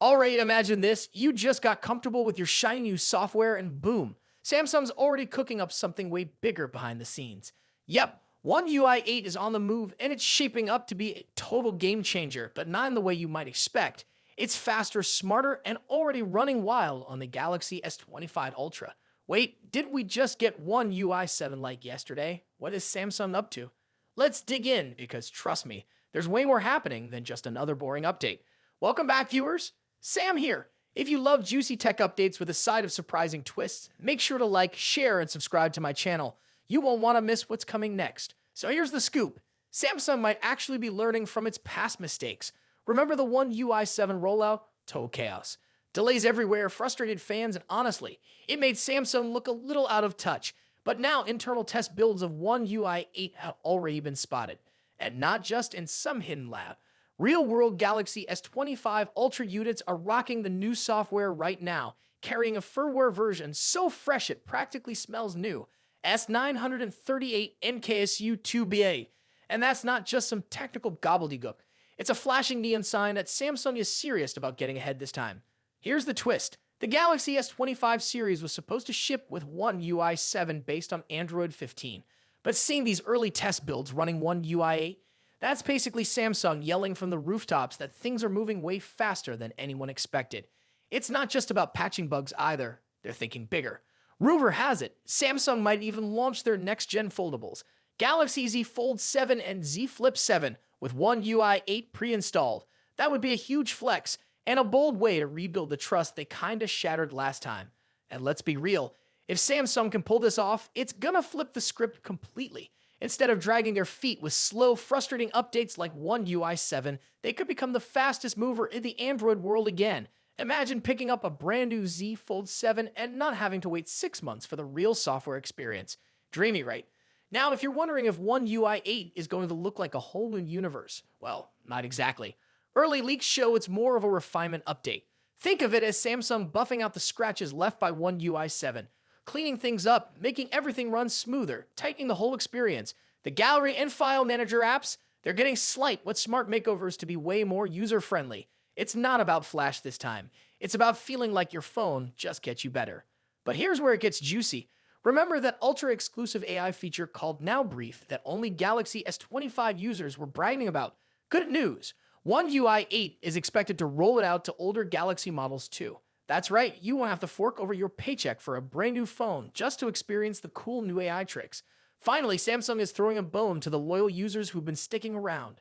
Alright, imagine this. You just got comfortable with your shiny new software and boom, Samsung's already cooking up something way bigger behind the scenes. Yep, One UI 8 is on the move and it's shaping up to be a total game changer, but not in the way you might expect. It's faster, smarter, and already running wild on the Galaxy S25 Ultra. Wait, did we just get One UI 7 like yesterday? What is Samsung up to? Let's dig in because trust me, there's way more happening than just another boring update. Welcome back, viewers. Sam here. If you love juicy tech updates with a side of surprising twists, make sure to like, share, and subscribe to my channel. You won't want to miss what's coming next. So here's the scoop. Samsung might actually be learning from its past mistakes. Remember the One UI 7 rollout? Total chaos. Delays everywhere, frustrated fans, and honestly, it made Samsung look a little out of touch. But now internal test builds of One UI 8 have already been spotted. And not just in some hidden lab. Real-world Galaxy S25 Ultra units are rocking the new software right now, carrying a firmware version so fresh it practically smells new, S938 NKSU2BA. And that's not just some technical gobbledygook. It's a flashing neon sign that Samsung is serious about getting ahead this time. Here's the twist. The Galaxy S25 series was supposed to ship with One UI 7 based on Android 15. But seeing these early test builds running One UI 8, that's basically Samsung yelling from the rooftops that things are moving way faster than anyone expected. It's not just about patching bugs either. They're thinking bigger. Rumor has it, Samsung might even launch their next-gen foldables, Galaxy Z Fold 7 and Z Flip 7, with One UI 8 pre-installed. That would be a huge flex and a bold way to rebuild the trust they kinda shattered last time. And let's be real, if Samsung can pull this off, it's gonna flip the script completely. Instead of dragging their feet with slow, frustrating updates like One UI 7, they could become the fastest mover in the Android world again. Imagine picking up a brand new Z Fold 7 and not having to wait 6 months for the real software experience. Dreamy, right? Now, if you're wondering if One UI 8 is going to look like a whole new universe, well, not exactly. Early leaks show it's more of a refinement update. Think of it as Samsung buffing out the scratches left by One UI 7. Cleaning things up, making everything run smoother, tightening the whole experience. The gallery and file manager apps, they're getting slight with smart makeovers to be way more user-friendly. It's not about flash this time. It's about feeling like your phone just gets you better. But here's where it gets juicy. Remember that ultra-exclusive AI feature called Now Brief that only Galaxy S25 users were bragging about? Good news! One UI 8 is expected to roll it out to older Galaxy models too. That's right, you won't have to fork over your paycheck for a brand new phone just to experience the cool new AI tricks. Finally, Samsung is throwing a bone to the loyal users who've been sticking around.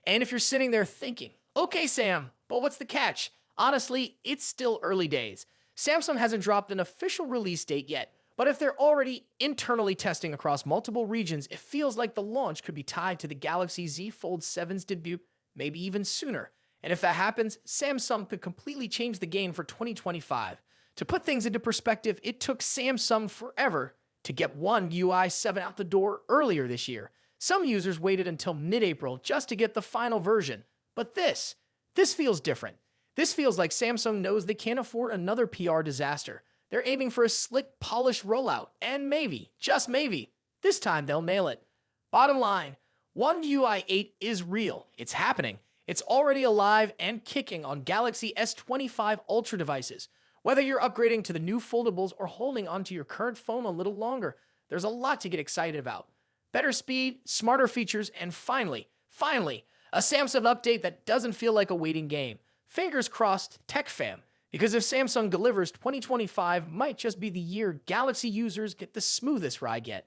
And if you're sitting there thinking, okay Sam, but what's the catch? Honestly, it's still early days. Samsung hasn't dropped an official release date yet, but if they're already internally testing across multiple regions, it feels like the launch could be tied to the Galaxy Z Fold 7's debut, maybe even sooner. And if that happens, Samsung could completely change the game for 2025. To put things into perspective, it took Samsung forever to get One UI 7 out the door earlier this year. Some users waited until mid-April just to get the final version. But this feels different. This feels like Samsung knows they can't afford another PR disaster. They're aiming for a slick, polished rollout, and maybe, just maybe, this time they'll nail it. Bottom line, One UI 8 is real. It's happening. It's already alive and kicking on Galaxy S25 Ultra devices. Whether you're upgrading to the new foldables or holding onto your current phone a little longer, there's a lot to get excited about. Better speed, smarter features, and finally, a Samsung update that doesn't feel like a waiting game. Fingers crossed, tech fam, because if Samsung delivers, 2025 might just be the year Galaxy users get the smoothest ride yet.